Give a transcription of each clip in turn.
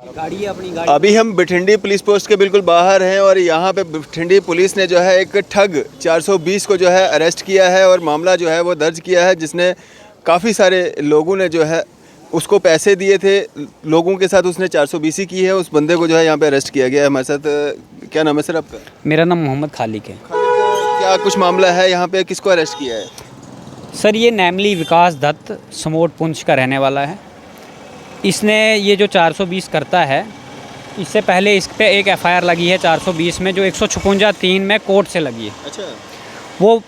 गाड़ी है अपनी गाड़ी। अभी हम बठिंडी पुलिस पोस्ट के बिल्कुल बाहर हैं और यहाँ पे बठिंडी पुलिस ने जो है एक ठग 420 को जो है अरेस्ट किया है और मामला जो है वो दर्ज किया है, जिसने काफ़ी सारे लोगों ने जो है उसको पैसे दिए थे। लोगों के साथ उसने 420 की है। उस बंदे को जो है यहाँ पे अरेस्ट किया गया है। हमारे साथ क्या नाम है सर आपका? मेरा नाम मोहम्मद खालिक है। क्या कुछ मामला है यहाँ पे, किसको अरेस्ट किया है? सर ये नैमली विकास दत्त समोट पुंछ का रहने वाला है। इसने ये जो 420 करता है, इससे पहले इस पे एक एफआईआर लगी है 420 में, जो 156(3) में कोर्ट से लगी है। अच्छा। वो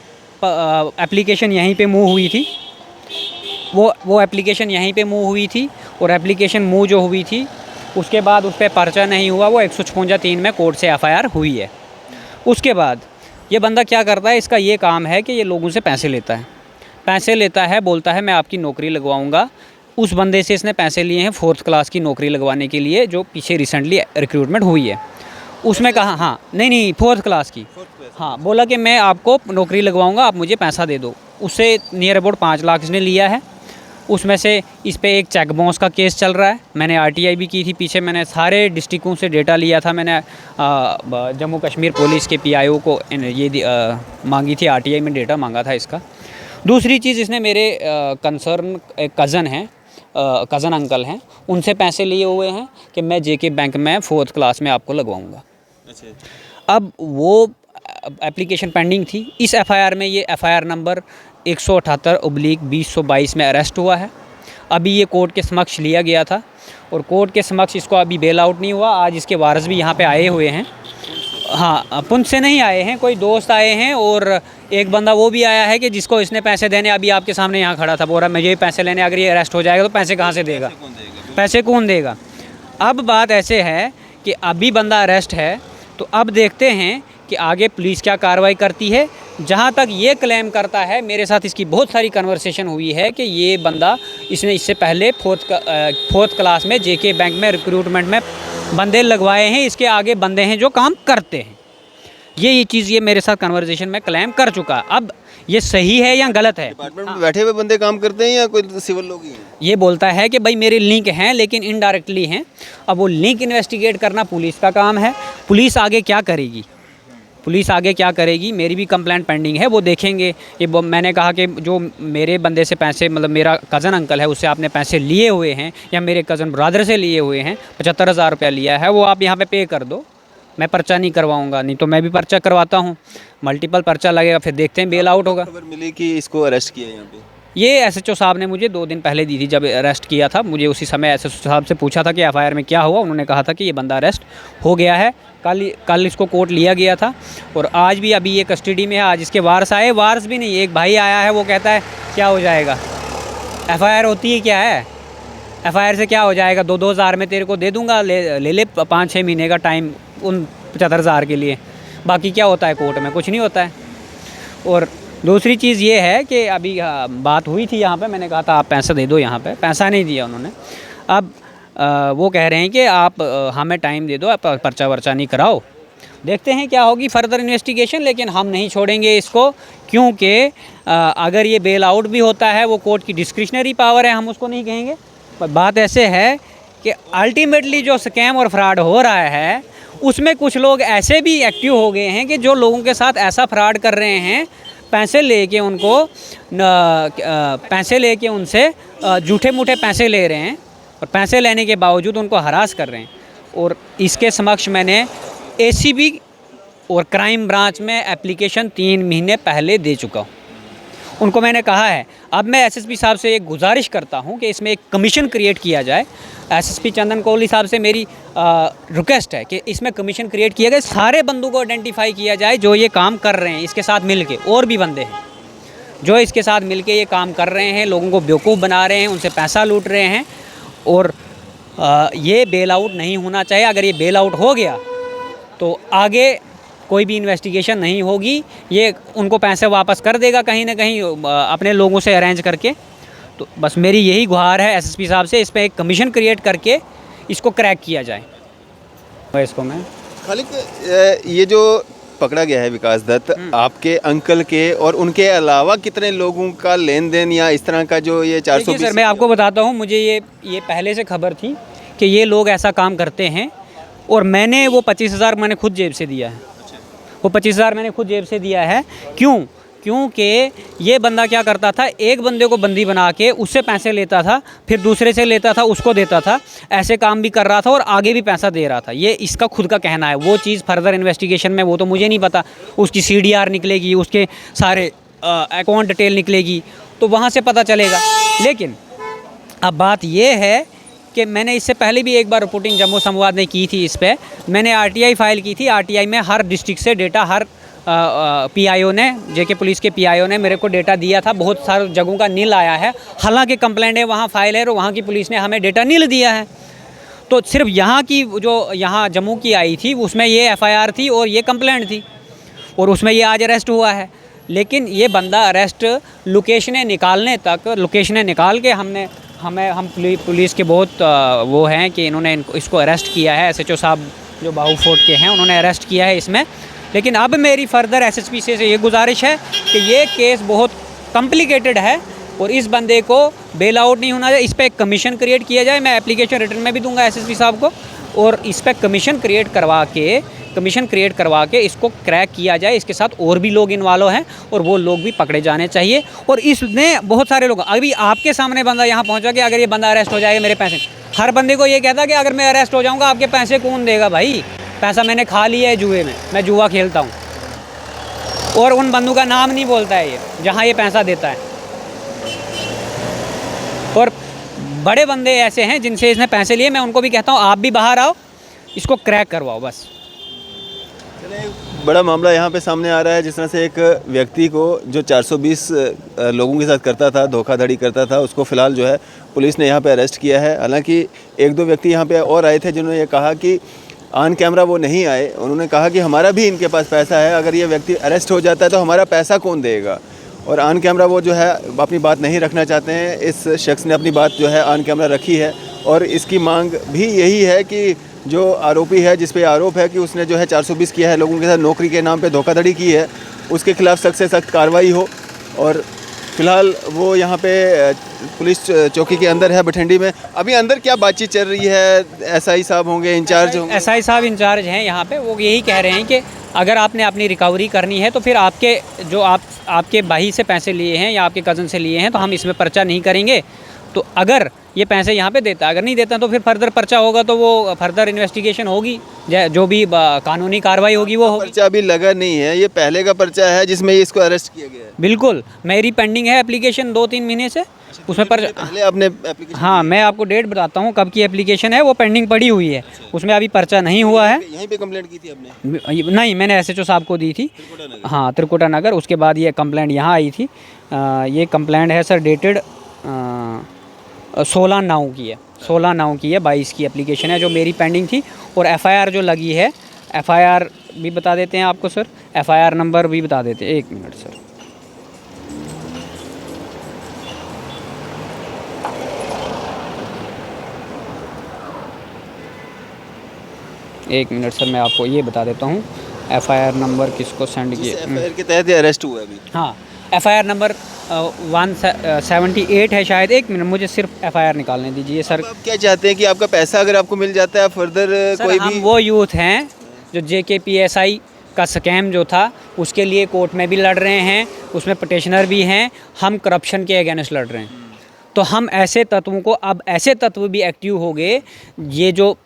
एप्लीकेशन यहीं पे मूव हुई थी। वो एप्लीकेशन यहीं पे मूव हुई थी और एप्लीकेशन मूव जो हुई थी उसके बाद उस पर पर्चा नहीं हुआ। वो 156(3) में कोर्ट से एफआईआर हुई है। उसके बाद ये बंदा क्या करता है, इसका ये काम है कि ये लोगों से पैसे लेता है, बोलता है मैं आपकी नौकरी लगवाऊंगा। उस बंदे से इसने पैसे लिए हैं 4th क्लास की नौकरी लगवाने के लिए, जो पीछे रिसेंटली रिक्रूटमेंट हुई है। उसमें कहा हाँ नहीं 4th क्लास की, हाँ बोला कि मैं आपको नौकरी लगवाऊंगा, आप मुझे पैसा दे दो। उससे नियर अबाउट 5 लाख इसने लिया है। उसमें से इस पे एक चेक बाउंस का केस चल रहा है। मैंने आरटीआई भी की थी पीछे, मैंने सारे डिस्ट्रिक्टों से डेटा लिया था। मैंने जम्मू कश्मीर पुलिस के पीआईओ को ये मांगी थी, आरटीआई में डेटा मांगा था इसका। दूसरी चीज़, इसने मेरे कंसर्न एक कज़न हैं, कज़न अंकल हैं, उनसे पैसे लिए हुए हैं कि मैं जेके बैंक में 4th क्लास में आपको लगवाऊंगा। अच्छा। अब वो एप्लीकेशन पेंडिंग थी। इस एफआईआर में ये एफआईआर नंबर 178/2022 में अरेस्ट हुआ है। अभी ये कोर्ट के समक्ष लिया गया था और कोर्ट के समक्ष इसको अभी बेल आउट नहीं हुआ। आज इसके वारिस भी यहाँ पे आए हुए हैं। हाँ, पुंछ से नहीं आए हैं, कोई दोस्त आए हैं और एक बंदा वो भी आया है कि जिसको इसने पैसे देने, अभी आपके सामने यहाँ खड़ा था, बोल रहा मुझे पैसे लेने, अगर ये अरेस्ट हो जाएगा तो पैसे कहाँ से देगा, पैसे कौन देगा। अब बात ऐसे है कि अभी बंदा अरेस्ट है, तो अब देखते हैं कि आगे पुलिस क्या कार्रवाई करती है। जहाँ तक ये क्लेम करता है, मेरे साथ इसकी बहुत सारी कन्वर्सेशन हुई है कि ये बंदा, इसने इससे पहले 4th क्लास में जेके बैंक में रिक्रूटमेंट में बंदे लगवाए हैं, इसके आगे बंदे हैं जो काम करते हैं। ये चीज़ ये मेरे साथ कन्वर्सेशन में क्लेम कर चुका। अब ये सही है या गलत है? डिपार्टमेंट में बैठे हुए बंदे काम करते हैं या कोई सिविल लोग ही हैं? ये बोलता है कि भाई मेरे लिंक हैं, लेकिन इनडायरेक्टली हैं। अब वो लिंक इन्वेस्टिगेट करना पुलिस का काम है। पुलिस आगे क्या करेगी, मेरी भी कंप्लेंट पेंडिंग है, वो देखेंगे। ये मैंने कहा कि जो मेरे बंदे से पैसे, मतलब मेरा कज़न अंकल है, उससे आपने पैसे लिए हुए हैं या मेरे कज़न ब्रदर से लिए हुए हैं, 75,000 रुपया लिया है, वो आप यहाँ पे पे कर दो, मैं पर्चा नहीं करवाऊँगा। नहीं तो मैं भी पर्चा करवाता हूँ, मल्टीपल पर्चा लगेगा, फिर देखते हैं बेल आउट होगा। खबर मिली कि इसको अरेस्ट किया यहाँ पे? ये एसएचओ साहब ने मुझे 2 दिन पहले दी थी, जब अरेस्ट किया था। मुझे उसी समय एसएचओ साहब से पूछा था कि एफआईआर में क्या हुआ। उन्होंने कहा था कि ये बंदा अरेस्ट हो गया है। कल इसको कोर्ट लिया गया था और आज भी अभी ये कस्टडी में है। आज इसके वारिस आए, वारिस भी नहीं, एक भाई आया है, वो कहता है क्या हो जाएगा, एफआईआर होती है क्या है, एफआईआर से क्या हो जाएगा, 2-2 हज़ार में तेरे को दे दूँगा, ले 5-6 महीने का टाइम उन 75,000 के लिए। बाकी क्या होता है कोर्ट में, कुछ नहीं होता है। और दूसरी चीज़ ये है कि अभी बात हुई थी यहाँ पे, मैंने कहा था आप पैसा दे दो, यहाँ पे पैसा नहीं दिया उन्होंने। अब वो कह रहे हैं कि आप हमें टाइम दे दो, आप पर्चा वर्चा नहीं कराओ, देखते हैं क्या होगी फर्दर इन्वेस्टिगेशन। लेकिन हम नहीं छोड़ेंगे इसको, क्योंकि अगर ये बेल आउट भी होता है, वो कोर्ट की डिस्क्रिशनरी पावर है, हम उसको नहीं कहेंगे। पर बात ऐसे है कि अल्टीमेटली जो स्कैम और फ्रॉड हो रहा है, उसमें कुछ लोग ऐसे भी एक्टिव हो गए हैं कि जो लोगों के साथ ऐसा फ्रॉड कर रहे हैं, पैसे लेके उनसे झूठे मूठे पैसे ले रहे हैं और पैसे लेने के बावजूद उनको हरास कर रहे हैं। और इसके समक्ष मैंने एसीबी और क्राइम ब्रांच में एप्लीकेशन 3 महीने पहले दे चुका हूँ। उनको मैंने कहा है, अब मैं एसएसपी साहब से एक गुजारिश करता हूँ कि इसमें एक कमीशन क्रिएट किया जाए। एसएसपी चंदन कोहली साहब से मेरी रिक्वेस्ट है कि इसमें कमीशन क्रिएट किया जाए, सारे बंदों को आइडेंटिफाई किया जाए जो ये काम कर रहे हैं इसके साथ मिलके। और भी बंदे हैं जो इसके साथ मिलके ये काम कर रहे हैं, लोगों को बेवकूफ़ बना रहे हैं, उनसे पैसा लूट रहे हैं। और ये बेल आउट नहीं होना चाहिए। अगर ये बेल आउट हो गया तो आगे कोई भी इन्वेस्टिगेशन नहीं होगी, ये उनको पैसे वापस कर देगा कहीं ना कहीं अपने लोगों से अरेंज करके। तो बस मेरी यही गुहार है एसएसपी साहब से, इस पर एक कमीशन क्रिएट करके इसको क्रैक किया जाए। इसको मैं खालिक, ये जो पकड़ा गया है विकास दत्त, आपके अंकल के और उनके अलावा कितने लोगों का लेन देन या इस तरह का जो ये 420? सर मैं आपको बताता हूँ, मुझे ये पहले से खबर थी कि ये लोग ऐसा काम करते हैं, और मैंने वो 25,000 मैंने खुद जेब से दिया है। वो 25,000 मैंने खुद जेब से दिया है। क्योंकि ये बंदा क्या करता था, एक बंदे को बंदी बना के उससे पैसे लेता था, फिर दूसरे से लेता था, उसको देता था, ऐसे काम भी कर रहा था और आगे भी पैसा दे रहा था। ये इसका खुद का कहना है। वो चीज़ फर्दर इन्वेस्टिगेशन में वो तो मुझे नहीं पता, उसकी CDR निकलेगी, उसके सारे अकाउंट डिटेल निकलेगी, तो वहाँ से पता चलेगा। लेकिन अब बात ये है कि मैंने इससे पहले भी एक बार रिपोर्टिंग जम्मू संवाद ने की थी इस पर। मैंने RTI फाइल की थी। RTI में हर डिस्ट्रिक्ट से डेटा, हर PIO ने, JK पुलिस के PIO ने मेरे को डेटा दिया था। बहुत सारी जगहों का नील आया है, हालांकि कंप्लेंट है, वहाँ फाइल है, और वहाँ की पुलिस ने हमें डेटा नील दिया है। तो सिर्फ यहाँ की जो यहाँ जम्मू की आई थी उसमें ये FIR थी और ये कंप्लेंट थी, और उसमें ये आज अरेस्ट हुआ है। लेकिन ये बंदा अरेस्ट लोकेशनें निकालने तक, लोकेशनें निकाल के हम पुलिस के बहुत वो हैं कि इन्होंने इसको अरेस्ट किया है। SHO साहब जो बाहू फोर्ट के हैं, उन्होंने अरेस्ट किया है इसमें। लेकिन अब मेरी फर्दर SSP से ये गुजारिश है कि ये केस बहुत कॉम्प्लिकेटेड है और इस बंदे को बेल आउट नहीं होना चाहिए। इस पर एक कमीशन क्रिएट किया जाए। मैं एप्लीकेशन रिटर्न में भी दूंगा SSP साहब को, और इस पर कमीशन क्रिएट करवा के इसको क्रैक किया जाए। इसके साथ और भी लोग इन्वॉल्व हैं और वो लोग भी पकड़े जाने चाहिए। और इसने बहुत सारे लोग, अभी आपके सामने बंदा यहाँ पहुँचा कि अगर ये बंदा अरेस्ट हो जाएगा मेरे पैसे, हर बंदे को ये कहता कि अगर मैं अरेस्ट हो जाऊँगा आपके पैसे कौन देगा भाई, पैसा मैंने खा लिया है जुए में, मैं जुआ खेलता हूँ। और उन बंदों का नाम नहीं बोलता है ये, जहाँ ये पैसा देता है। और बड़े बंदे ऐसे हैं जिनसे इसने पैसे लिए, मैं उनको भी कहता हूँ आप भी बाहर आओ, इसको क्रैक करवाओ बस। बड़ा मामला यहाँ पे सामने आ रहा है, जिस तरह से एक व्यक्ति को जो 420 लोगों के साथ करता था, धोखाधड़ी करता था, उसको फ़िलहाल जो है पुलिस ने यहाँ पे अरेस्ट किया है। हालांकि एक दो व्यक्ति यहाँ पे और आए थे जिन्होंने ये कहा कि ऑन कैमरा वो नहीं आए, उन्होंने कहा कि हमारा भी इनके पास पैसा है, अगर ये व्यक्ति अरेस्ट हो जाता है तो हमारा पैसा कौन देगा। और ऑन कैमरा वो जो है अपनी बात नहीं रखना चाहते हैं। इस शख्स ने अपनी बात जो है ऑन कैमरा रखी है और इसकी मांग भी यही है कि जो आरोपी है, जिस पे आरोप है कि उसने जो है 420 किया है, लोगों के साथ नौकरी के नाम पे धोखाधड़ी की है, उसके खिलाफ सख्त से सख्त कार्रवाई हो। और फिलहाल वो यहाँ पे पुलिस चौकी के अंदर है बठिंडी में। अभी अंदर क्या बातचीत चल रही है? SI साहब होंगे, इंचार्ज होंगे? SI साहब इंचार्ज हैं यहाँ पे। वो यही कह रहे हैं कि अगर आपने अपनी रिकवरी करनी है तो फिर आपके भाई से पैसे लिए हैं या आपके कज़न से लिए हैं तो हम इसमें पर्चा नहीं करेंगे। तो अगर ये पैसे यहाँ पे देता, अगर नहीं देता तो फिर फर्दर पर्चा होगा, तो वो फर्दर इन्वेस्टिगेशन होगी, जो भी कानूनी कार्रवाई होगी वो होगी। पर्चा अभी लगा नहीं है, ये पहले का पर्चा है जिसमें इसको अरेस्ट किया गया है। बिल्कुल, मेरी पेंडिंग है एप्लीकेशन 2-3 महीने से, उसमें पहले आपने एप्लीकेशन? हाँ, मैं आपको डेट बताता हूँ कब की एप्लीकेशन है, वो पेंडिंग पड़ी हुई है, उसमें अभी पर्चा नहीं हुआ है। यहीं पे कंप्लेंट की थी आपने? नहीं, मैंने SHO साहब को दी थी, हाँ, त्रिकुटा नगर। उसके बाद ये कंप्लेंट यहाँ आई थी। ये कंप्लेंट है सर डेटेड 16/9 की है, 16/9 की है, 22 की एप्लीकेशन है जो मेरी पेंडिंग थी। और FIR जो लगी है, FIR भी बता देते हैं आपको सर, FIR नंबर भी बता देते हैं। 1 मिनट सर, मैं आपको ये बता देता हूँ FIR नंबर किसको सेंड किया। FIR के तहत अरेस्ट हुआ अभी? हाँ, FIR नंबर 178 है शायद। 1 मिनट, मुझे सिर्फ FIR निकालने दीजिए सर। आप क्या चाहते हैं कि आपका पैसा अगर आपको मिल जाता है फर्दर कोई भी? हम वो यूथ हैं जो JK PSI का स्कैम जो था उसके लिए कोर्ट में भी लड़ रहे हैं, उसमें पटिशनर भी हैं, हम करप्शन के अगेंस्ट लड़ रहे हैं। तो हम ऐसे तत्वों को, अब ऐसे तत्व भी एक्टिव हो गए, ये जो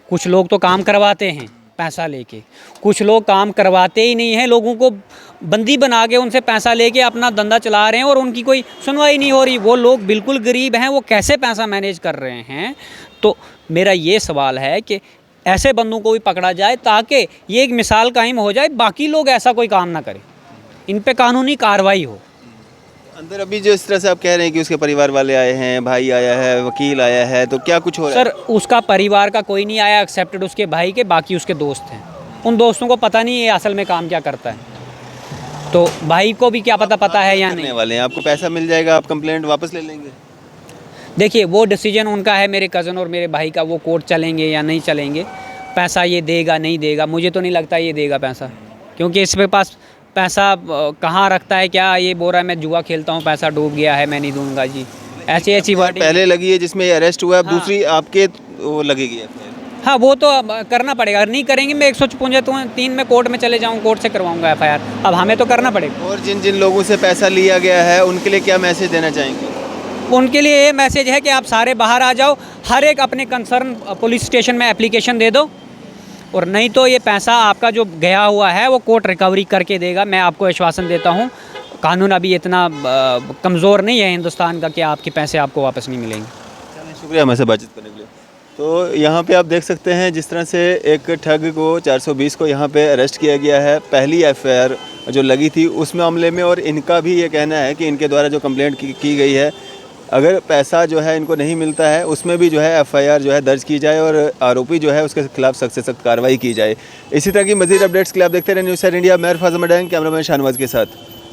कुछ लोग तो काम करवाते हैं पैसा लेके, कुछ लोग काम करवाते ही नहीं हैं, लोगों को बंदी बना के उनसे पैसा लेके अपना धंधा चला रहे हैं और उनकी कोई सुनवाई नहीं हो रही। वो लोग बिल्कुल गरीब हैं, वो कैसे पैसा मैनेज कर रहे हैं। तो मेरा ये सवाल है कि ऐसे बंदों को भी पकड़ा जाए ताकि ये एक मिसाल कायम हो जाए, बाकी लोग ऐसा कोई काम ना करें, इन पे कानूनी कार्रवाई हो। अंदर अभी जो इस तरह से आप कह रहे हैं कि उसके परिवार वाले आए हैं, भाई आया है, वकील आया है, तो क्या कुछ हो रहा है? सर, उसका परिवार का कोई नहीं आया एक्सेप्टेड उसके भाई के, बाकी उसके दोस्त हैं। उन दोस्तों को पता नहीं है असल में काम क्या करता है, तो भाई को भी क्या पता है या नहीं। वाले हैं, आपको पैसा मिल जाएगा, आप कंप्लेंट वापस ले लेंगे? देखिए, वो डिसीजन उनका है, मेरे कज़न और मेरे भाई का। वो कोर्ट चलेंगे या नहीं चलेंगे, पैसा ये देगा नहीं देगा, मुझे तो नहीं लगता ये देगा पैसा, क्योंकि इसके पास पैसा कहाँ रखता है, क्या ये बोल रहा है मैं जुआ खेलता हूँ, पैसा डूब गया है, मैं नहीं दूंगा जी, ऐसी बात पहले लगी है जिसमें ये अरेस्ट हुआ है। अब दूसरी आपके वो लगेगी FIR? हाँ वो तो अब करना पड़ेगा, अगर नहीं करेंगे मैं 153 में कोर्ट में चले जाऊँ, कोर्ट से करवाऊँगा FIR। अब हमें तो करना पड़ेगा। और जिन जिन लोगों से पैसा लिया गया है उनके लिए क्या मैसेज देना चाहेंगे? उनके लिए ये मैसेज है कि आप सारे बाहर आ जाओ, हर एक अपने कंसर्न पुलिस स्टेशन में एप्लीकेशन दे दो, और नहीं तो ये पैसा आपका जो गया हुआ है वो कोर्ट रिकवरी करके देगा। मैं आपको आश्वासन देता हूँ, कानून अभी इतना कमज़ोर नहीं है हिंदुस्तान का कि आपके पैसे आपको वापस नहीं मिलेंगे। चलिए, शुक्रिया हमारे से बातचीत करने के लिए। तो यहाँ पे आप देख सकते हैं जिस तरह से एक ठग को 420 को यहाँ पे अरेस्ट किया गया है। पहली FIR जो लगी थी उस मामले में, और इनका भी ये कहना है कि इनके द्वारा जो कंप्लेंट की गई है, अगर पैसा जो है इनको नहीं मिलता है उसमें भी जो है FIR जो है दर्ज की जाए और आरोपी जो है उसके खिलाफ सख्त से सख्त कार्रवाई की जाए। इसी तरह की मज़ीद अपडेट्स के लिए आप देखते रहे न्यूज़ 7 इंडिया। मैं अरफाज अहमद, कैमरामैन शाहनवाज के साथ।